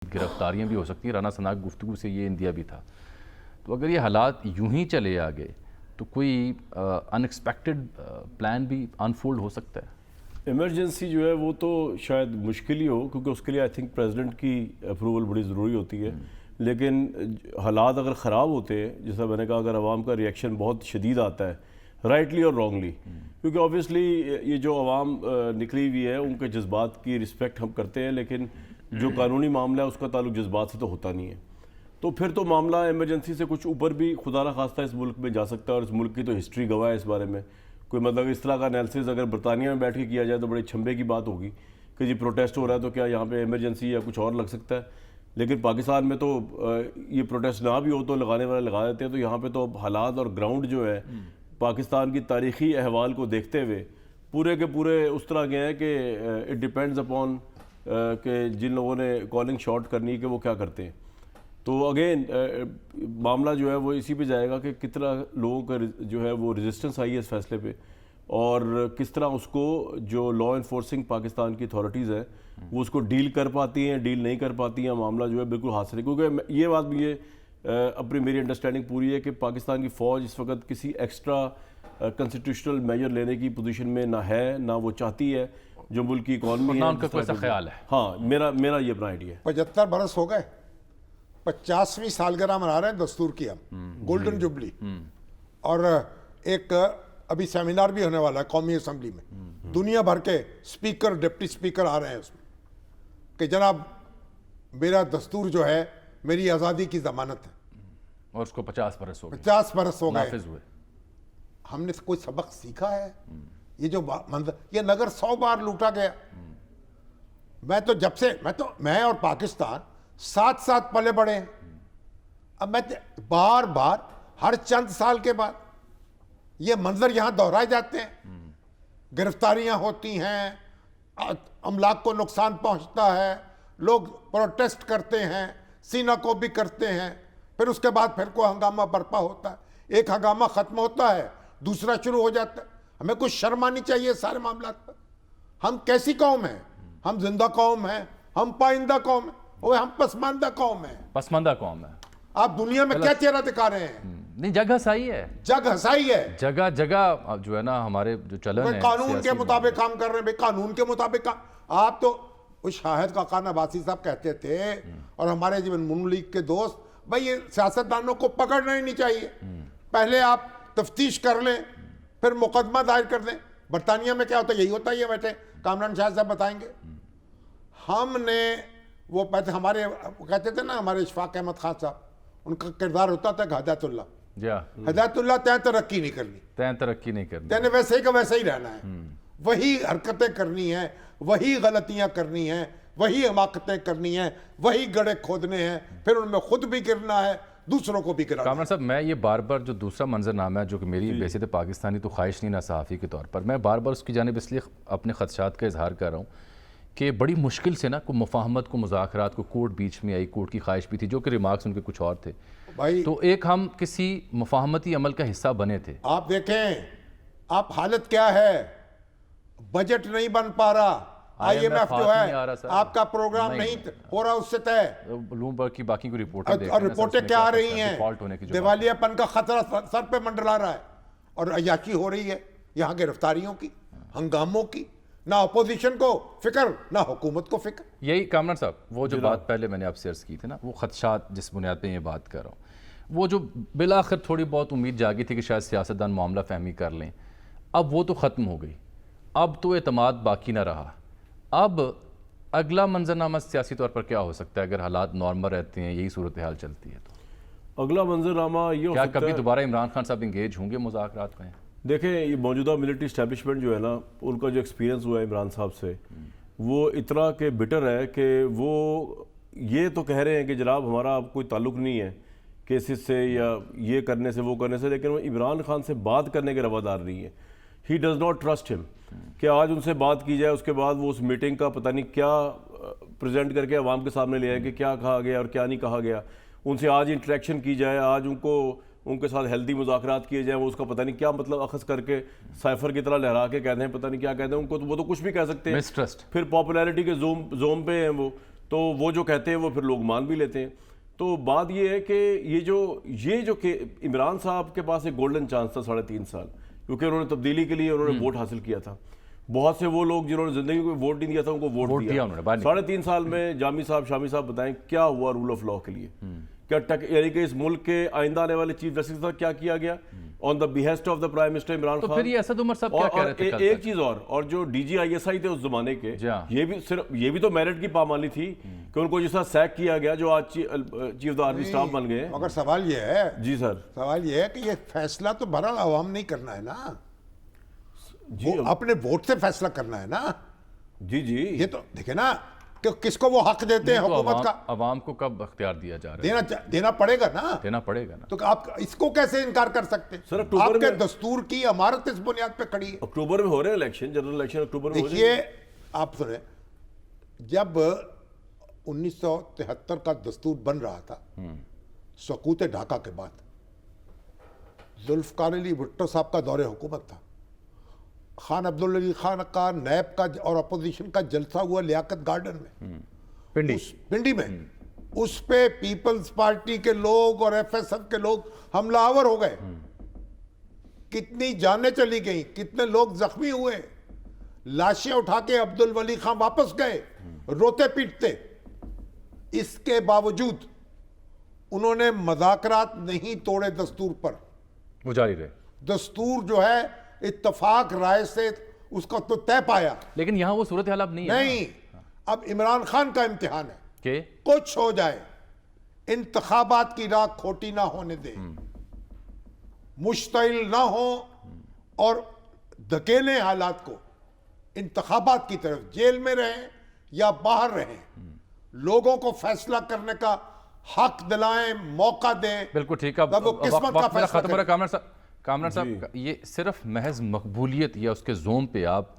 गिरफ्तारियां भी हो सकती हैं। राना सनाक गुफ्तगू से ये इंदिया भी था। तो अगर ये हालात यूं ही चले आगे तो कोई अनएक्सपेक्टेड प्लान भी अनफोल्ड हो सकता है। इमरजेंसी जो है वो तो शायद मुश्किल ही हो, क्योंकि उसके लिए आई थिंक प्रेसिडेंट की अप्रूवल बड़ी ज़रूरी होती है। लेकिन हालात अगर ख़राब होते हैं, जैसा मैंने कहा, अगर आवाम का रिएक्शन बहुत शदीद आता है, राइटली और रॉन्गली, क्योंकि ऑब्वियसली ये जो आवाम निकली हुई है उनके जज्बात की रिस्पेक्ट हम करते हैं, लेकिन जो कानूनी मामला है उसका ताल्लुक जज्बात से तो होता नहीं है। तो फिर तो मामला इमरजेंसी से कुछ ऊपर भी खुदा न खास्ता इस मुल्क में जा सकता है, और इस मुल्क की तो हिस्ट्री गवाह है इस बारे में। कोई मतलब इस तरह का एनालिसिस अगर बरतानिया में बैठ के किया जाए तो बड़े छंबे की बात होगी कि जी प्रोटेस्ट हो रहा है तो क्या यहाँ पे इमरजेंसी या कुछ और लग सकता है। लेकिन पाकिस्तान में तो ये प्रोटेस्ट ना भी हो तो लगाने वाले लगा देते हैं। तो यहाँ पे तो हालात और ग्राउंड जो है पाकिस्तान की तारीखी अहवाल को देखते हुए पूरे के पूरे उस तरह के हैं कि इट डिपेंड्स अपॉन कि जिन लोगों ने कॉलिंग शॉट करनी है कि वो क्या करते हैं। तो अगेन मामला जो है वो इसी पे जाएगा कि कितना लोगों का जो है वो रेजिस्टेंस आई है इस फैसले पे, और किस तरह उसको जो लॉ इन्फोर्सिंग पाकिस्तान की अथॉरिटीज़ हैं वो उसको डील कर पाती हैं, डील नहीं कर पाती हैं। मामला जो है बिल्कुल हाथ से, क्योंकि ये बात भी ये अपनी मेरी अंडरस्टैंडिंग पूरी है कि पाकिस्तान की फ़ौज इस वक्त किसी एक्स्ट्रा कॉन्स्टिट्यूशनल मेजर लेने की पोजीशन में ना है, ना वो चाहती है। जो मुल्क की इकॉनमी है उनका कोई ऐसा ख्याल है। हाँ, मेरा ये अपना आइडिया है। 75 बरस हो गए, 50वीं सालगिरह मना रहे हैं दस्तूर की, हम गोल्डन जुबली। और एक अभी सेमिनार भी होने वाला है कौमी असम्बली में, दुनिया भर के स्पीकर, डिप्टी स्पीकर आ रहे हैं उसमें कि जनाब मेरा दस्तूर जो है मेरी आज़ादी की जमानत है। और उसको 50 बरस हो गए, 50 बरस हो गए, नाफिज हुए। हमने कोई सबक सीखा है? ये जो मंजर, ये नगर 100 बार लूटा गया। मैं और पाकिस्तान साथ साथ पले बढ़े हैं। अब मैं बार बार हर चंद साल के बाद ये मंजर यहां दोहराए जाते हैं। गिरफ्तारियां होती हैं, अमलाक को नुकसान पहुंचता है, लोग प्रोटेस्ट करते हैं, सीना को भी करते हैं, फिर उसके बाद फिर कोई हंगामा बर्पा होता है। एक हंगामा खत्म होता है, दूसरा शुरू हो जाता है। हमें कुछ शर्म आनी चाहिए सारे मामला पर। हम कैसी कौम है? हम जिंदा कौम है, हम पाइंदा कौम है, और हम पसमानदा कौम है। पसमानदा कौम है। आप दुनिया में क्या चेहरा दिखा रहे हैं? नहीं, जग हसाई है, जग हसाई है। जगह जगह जो है ना हमारे जो चलन है, कानून के मुताबिक काम कर रहे हैं भाई, कानून के मुताबिक काम। आप तो उस शाहिद का खान अब्बासी साहब कहते थे, और हमारे जीवन नून लीग के दोस्त, भाई ये सियासतदानों को पकड़ना ही नहीं चाहिए, पहले आप तफ्तीश कर लें फिर मुकदमा दायर कर दें। बरतानिया में क्या होता है? यही होता है। ये बैठे कामरान शाह साहब बताएंगे। हमने वो हमारे कहते थे ना, हमारे इशफाक अहमद खान साहब, उनका किरदार होता था हदायतुल्लाह। हदायतुल्लाह तैं तरक्की नहीं करनी, तैं तरक्की नहीं करनी, तैने वैसे ही का वैसे ही रहना है। वही हरकतें करनी है, वही गलतियां करनी है, वही हमाकतें करनी है, वही गड्ढे खोदने हैं, फिर उनमें खुद भी गिरना है, दूसरों को भी गिराना। कामरान साहब, मैं ये बार बार जो दूसरा मंजरनामा है, जो कि मेरी वैसे तो पाकिस्तानी तो ख्वाहिश नहीं ना सहाफ़ी के तौर पर, मैं बार बार उसकी जानिब इसलिए अपने खदशात का इजहार कर रहा हूँ कि बड़ी मुश्किल से ना को मुफाहमत को, मुज़ाकरात को, कोर्ट बीच में आई, कोर्ट की ख्वाहिश भी थी, जो कि रिमार्क्स उनके कुछ और थे भाई। तो एक हम किसी मुफाहमती अमल का हिस्सा बने थे। आप देखें, आप हालत क्या है, बजट नहीं बन पा रहा, IMF जो है आपका प्रोग्राम नहीं हो रहा उससे तय, ब्लूमबर्ग की बाकी को और रिपोर्टें क्या आ रही हैं, दिवालियापन का खतरा सर पे मंडरा रहा है, और अयाशी हो रही है यहाँ गिरफ्तारियों की, हंगामों की। ना अपोजिशन को फिक्र, ना हुकूमत को फिक्र। यही कामरान साहब, वो जो बात पहले मैंने आपसे अर्ज की थी ना, वो खदशात जिस बुनियाद पे ये बात कर रहा हूँ, वो जो बिलाखिर थोड़ी बहुत उम्मीद जागी थी कि शायद सियासतदान मामला फहमी कर लें, अब वो तो ख़त्म हो गई। अब तो एतमाद बाकी ना रहा। अब अगला मंजरनामा सियासी तौर पर क्या हो सकता है अगर हालात नॉर्मल रहते हैं, यही सूरत हाल चलती है तो? अगला मंजरनामा ये हो सकता है, क्या कभी दोबारा इमरान खान साहब इंगेज होंगे मुज़ाकरात में? देखें, ये मौजूदा मिलिट्री इस्टेब्लिशमेंट जो है ना, उनका जो एक्सपीरियंस हुआ है इमरान साहब से, वो इतना के बिटर है कि वो ये तो कह रहे हैं कि जनाब हमारा अब कोई ताल्लुक नहीं है केसेस से या ये करने से वो करने से, लेकिन वो इमरान खान से बात करने के रवादार नहीं है। He does not trust him कि आज उनसे बात की जाए, उसके बाद वो उस मीटिंग का पता नहीं क्या प्रेजेंट करके अवाम के सामने ले आए कि क्या कहा गया और क्या नहीं कहा गया। उनसे आज इंटरेक्शन की जाए, आज उनके साथ हेल्दी मुज़ाकरात किए जाए, वो उसका पता नहीं क्या मतलब अखज़ करके साइफर की तरह लहरा के कहते हैं, पता नहीं क्या कहते हैं उनको, तो वो तो कुछ भी कह सकते हैं। मिसट्रस्ट, फिर पॉपुलैरिटी के जोम पे हैं वो। तो वो जो कहते हैं वो फिर लोग मान भी लेते हैं। तो बात ये है कि ये जो कि इमरान साहब के पास एक गोल्डन चांस था 3.5 साल, क्योंकि उन्होंने तब्दीली के लिए उन्होंने वोट हासिल किया था। बहुत से वो लोग जिन्होंने जिंदगी में वोट नहीं दिया था उनको वोट दिया उन्होंने। 3.5 साल में जामी साहब, शामी साहब बताएं क्या हुआ रूल ऑफ लॉ के लिए, क्या यानी कि इस मुल्क के आइंदा आने वाले चीफ जस्टिस का क्या किया गया on the behest of the prime minister Imran Khan. तो फिर ये असद उमर साहब क्या कह रहे थे कल एक तक? चीज और जो DGISI थे उस जमाने के, हाँ। ये भी तो मेरिट की पामाली थी कि उनको जिस तरह सैक किया गया, जो आज chief of the army staff बन गए। मगर सवाल ये है, जी सर, सवाल ये है कि ये फैसला तो बहरहाल अवाम नहीं करना है ना जी, वो अपने वोट से फैसला करना है ना। जी जी, ये तो देखे ना कि किसको वो हक देते हैं तो हुकूमत का। अवाम को कब अख्तियार दिया जा रहा है? देना पड़ेगा ना, देना पड़ेगा ना। तो आप इसको कैसे इनकार कर सकते हैं? सर, अक्टूबर आपके में- दस्तूर की इमारत इस बुनियाद पे खड़ी है। अक्टूबर में हो रहे हैं इलेक्शन, जनरल इलेक्शन अक्टूबर में हो देखिए, रहे हैं। आप सुने, जब 1973 का दस्तूर बन रहा था सकूत ढाका के बाद, जुल्फकार अली भुट्टो साहब का दौरे हुकूमत था, खान अब्दुल अली खान का, नैब का और अपोजिशन का जलसा हुआ लियाकत गार्डन में, पिंडी में। उस पे पीपल्स पार्टी के लोग और FSF के लोग हमलावर हो गए, कितनी जानें चली गई, कितने लोग जख्मी हुए, लाशें उठा के अब्दुल वली खान वापस गए रोते पीटते। इसके बावजूद उन्होंने मज़ाकरात नहीं तोड़े दस्तूर पर, वो जारी रहे। दस्तूर जो है इत्तफाक राय से उसका तो तय पाया। लेकिन यहाँ वो सूरत हाल अब नहीं है नहीं, अब इमरान खान का इम्तिहान है कि कुछ हो जाए, इंतखाबात की राह खोटी ना होने दे, मुश्तइल ना हो और धकेले हालात को इंतखाबात की तरफ, जेल में रहें या बाहर रहें, लोगों को फैसला करने का हक दिलाएं, मौका दें। बिल्कुल ठीक है। तब वो किस्मत का वक्त मेरा फैसला खत्म हो रहा है। करें। कामरान साहब, ये सिर्फ महज मकबूलियत या उसके जोम पे आप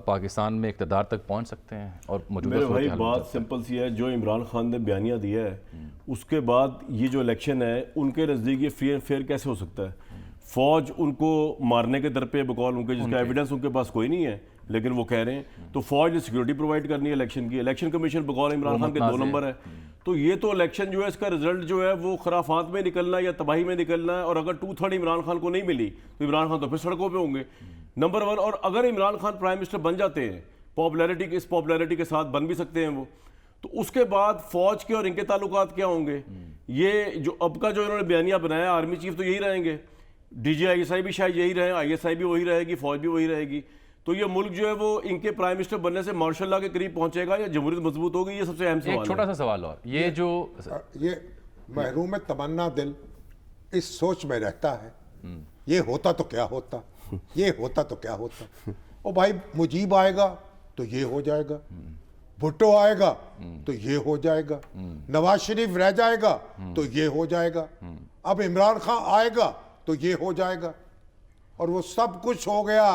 पाकिस्तान में इक़्तिदार तक पहुंच सकते हैं और मौजूदा मेरे भाई सूरत हाल बात सिंपल सी है, जो इमरान खान ने बयानिया दिया है उसके बाद ये जो इलेक्शन है उनके नज़दीक ये फ्री एंड फेयर कैसे हो सकता है? फौज उनको मारने के दर पे बकौल उनके, जिसका एविडेंस उनके पास कोई नहीं है, लेकिन वो कह रहे हैं तो फौज ने सिक्योरिटी प्रोवाइड करनी है इलेक्शन की। इलेक्शन कमीशन बकौल इमरान खान के 2 नंबर है। तो ये तो इलेक्शन जो है इसका रिजल्ट जो है वो खराफात में निकलना है या तबाही में निकलना है, और अगर 2/3 इमरान खान को नहीं मिली तो इमरान खान तो फिर सड़कों पे होंगे, नंबर 1। और अगर इमरान खान प्राइम मिनिस्टर बन जाते हैं, इस पॉपुलैरिटी के साथ बन भी सकते हैं वो, तो उसके बाद फौज के और इनके ताल्लुकात क्या होंगे? ये जो अब का जो इन्होंने बयानिया बनाया, आर्मी चीफ तो यही रहेंगे, DGISI भी शायद यही रहे, ISI भी वही रहेगी, फौज भी वही रहेगी। तो ये मुल्क जो है वो इनके प्राइम मिनिस्टर बनने से मार्शल लॉ के करीब पहुंचेगा या जमहूरियत मजबूत होगी? ये सबसे अहम सवाल है। एक छोटा सा सवाल और, ये जो ये महरूम तमन्ना दिल इस सोच में रहता है, ये होता तो क्या होता, ये होता तो क्या होता। ओ भाई, मुजीब आएगा तो ये हो जाएगा, भुट्टो आएगा तो ये हो जाएगा, नवाज शरीफ रह जाएगा तो ये हो जाएगा, अब इमरान खान आएगा तो ये हो जाएगा। और वो सब कुछ हो गया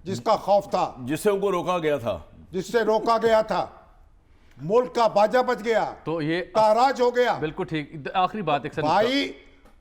जिसका खौफ था, जिससे उनको रोका गया था, जिससे रोका गया था। मुल्क का बाजा बच गया, तो ये ताराज हो गया। बिल्कुल ठीक। आखिरी बात एक भाई,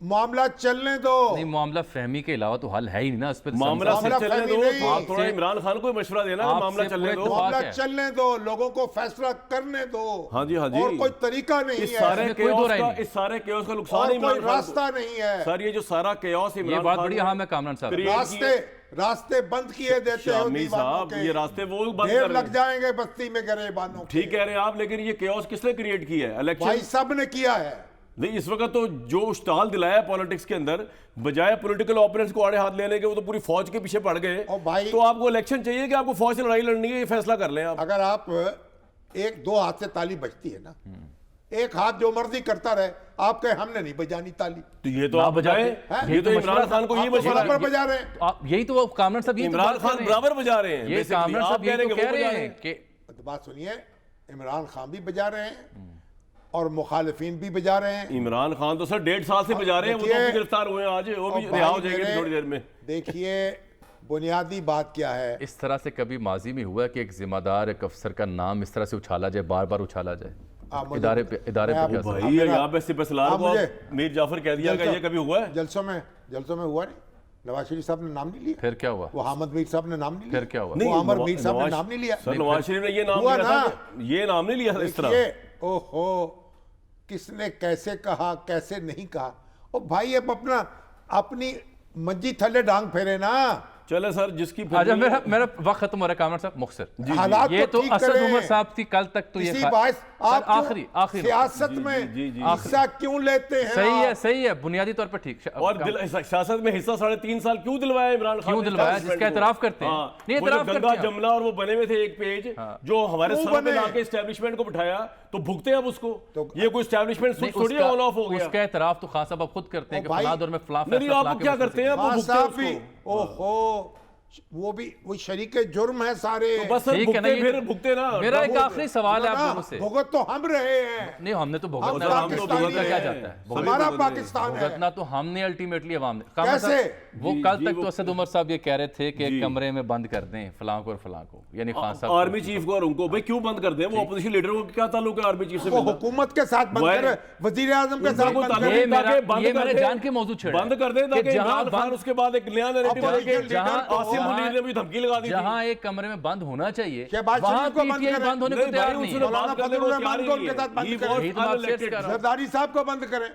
मामला चलने दो। नहीं, मामला फहमी के अलावा तो हल है ही नहीं ना। उस पर मामला मामला चलने दो। फहमी नहीं। आप थोड़ा इमरान खान को मशवरा देना कि मामला आपसे चलने पूरे दो। इत्तेफाक मामला है। चलने दो, लोगों को फैसला करने दो। हाँ जी, हाँ जी। और कोई तरीका नहीं इस है, सारे इसमें कोई दो केओस राय का नहीं। इस सारे केओस का नुकसान और इमरान कोई खान रास्ता नहीं है। को। सर, ये जो सारा केओस ये इमरान बात खान बड़ी ने अहम है कामरान साहब। क्रिएट रास्ते बंद किए देते हो शामी दीवानों साहब, के। ये रास्ते वो बंद ढेर कर रहे लग हैं। जाएंगे बस्ती में गरीबानों के। ठीक कह रहे हैं आप, लेकिन ये केओस किसने क्रिएट किया है? इलेक्शन भाई सब ने किया है। नहीं, इस वक्त तो जो उछाल दिलाया पॉलिटिक्स के अंदर, बजाय पॉलिटिकल ओपोनेंट्स को आड़े हाथ लेने के, वो तो पूरी फौज के पीछे पड़ गए। और भाई, तो आपको इलेक्शन चाहिए कि आपको फौज से लड़ाई लड़नी है? ये फैसला कर लें आप। अगर आप एक दो हाथ से ताली बजती है ना, एक हाथ जो मर्जी करता रहे, आपके हमने नहीं बजानी ताली। तो ये तो आप बजाए, ये तो इमरान खान को ये आप तो मशवरा बराबर बजा रहे हैं। आप यही तो कामरान साहब, यही तो इमरान बात कर खान रहे हैं। बराबर बजा रहे हैं। ये basically। कामरान आप साहब यही तो कि कह वो रहे बजा हैं कि तो बात सुनिए, इमरान खान भी बजा रहे हैं और मुखालिफिन भी बजा रहे हैं। इमरान खान तो सर 1.5 साल से बजा रहे हैं, वो तो देखिए, भी गिरफ्तार हुए हैं आज, वो भी और रिहा हो भाई जाएंगे मेरे- थोड़ी देर में। देखिए, बुनियादी बात क्या है, इस तरह से कभी माजी में हुआ है कि एक जिम्मेदार एक अफसर का नाम इस तरह से उछाला जाए, बार बार उछाला जाए? आप मुझे- इदारे पे मैं क्या आप- असर? भाई, यहाँ पे सिपहसालार आप को मुझे मीर जाफर कह दिया कि ये कभी हुआ है? जलसों में हुआ नहीं, नवाज शरीफ साहब ने नाम नहीं लिया, फिर क्या हुआ? वो अहमद मीर साहब ने नाम नहीं लिया, फिर क्या हुआ? वो अमर मीर साहब ने नाम नहीं लिया। सर नवाज शरीफ ने ये नाम हुआ लिया ना। था कि ये नाम नहीं लिया था इस तरह। ये ओहो, किसने कैसे कहा कैसे नहीं कहा, ओ भाई अब अपना अपनी मंजी थले डांग फेरे ना। चले सर जिसकी अच्छा मेरा वक्त खत्म हो रहा है कामरान साहब, मुख्तसर हालात ये को तो ठीक असद करें। उमर साहब थी कल तक, तो ये इसी बात आप क्यों आखिरी सियासत में हिस्सा क्यों लेते हैं? सही है बुनियादी तौर पर ठीक। और सियासत में हिस्सा 3.5 साल क्यों दिलवाया इमरान खान? क्यों दिलवाया? जिसका एतराफ करते हैं। नहीं एतराफ करते गंगा हैं। जमुना और वो बने हुए थे एक पेज जो हमारे क्यों सर पे बने? लाके एस्टेब्लिशमेंट को बिठाया, तो भुगते अब उसको। तो ये कोई एस्टेब्लिशमेंट नहीं, थोड़ी ऑन ऑफ हो गया। उसका एतराफ तो खान साहब अब खुद करते हैं ओ कि भाई, फलां दौर में फलां नहीं फैसला आप फलां क्या के करते हैं? आप हाँ, भुगते हैं साहब भी उसको। ओहो, वो भी वो शरीक जुर्म है सारे। तो बस सर ठीक है ना, भुगते ये- फिर भुगते ना। मेरा एक आखिरी सवाल है आप लोगों से। भुगत तो हम रहे हैं, नहीं हमने तो हम भुगतना पाकिस्तानी भुगतना क्या हैं। जाता है? हमारा पाकिस्तान है। भुगतना तो हमने अल्टीमेटली अवाम ने। कामरान कैसे? साहब, वो कल तक तो असद उमर साहब ये कह रहे थे कि एक कमरे में बंद कर दें फलां को और फलां को, यानी खान साहब आर्मी चीफ को और उनको भाई क्यों बंद कर दें? वो अपोजिशन लीडर को क्या ताल्लुक है आर्मी चीफ से? वो हुकूमत के साथ बंद वह- करे, वजीर आजम के उनका साथ कोई बंद ताल्लुक करे। ये नहीं, ताकि बंद ये कर मैंने दे। जान के मौजूद छेड़ा बंद कर दे कि ताकि जहां इमरान खान उसके बाद एक नया नैरेटिव Opposition लेके leader जहां को- आसिम मुनीर ने भी धमकी लगा दी थी। जहां एक कमरे में बंद होना चाहिए शहबाज वहां शरीफ को बंद पीटीआई करें। बंद होने को नहीं तैयार भाई, नहीं उसने है। मौलाना बात करने को फजलुर रहमान तैयार ही को नहीं उनके है। साथ बंद He करें। was यही तो मैं आपसे अर्ज unelected. कर रहा हूं। जरदारी साहब को बंद करें।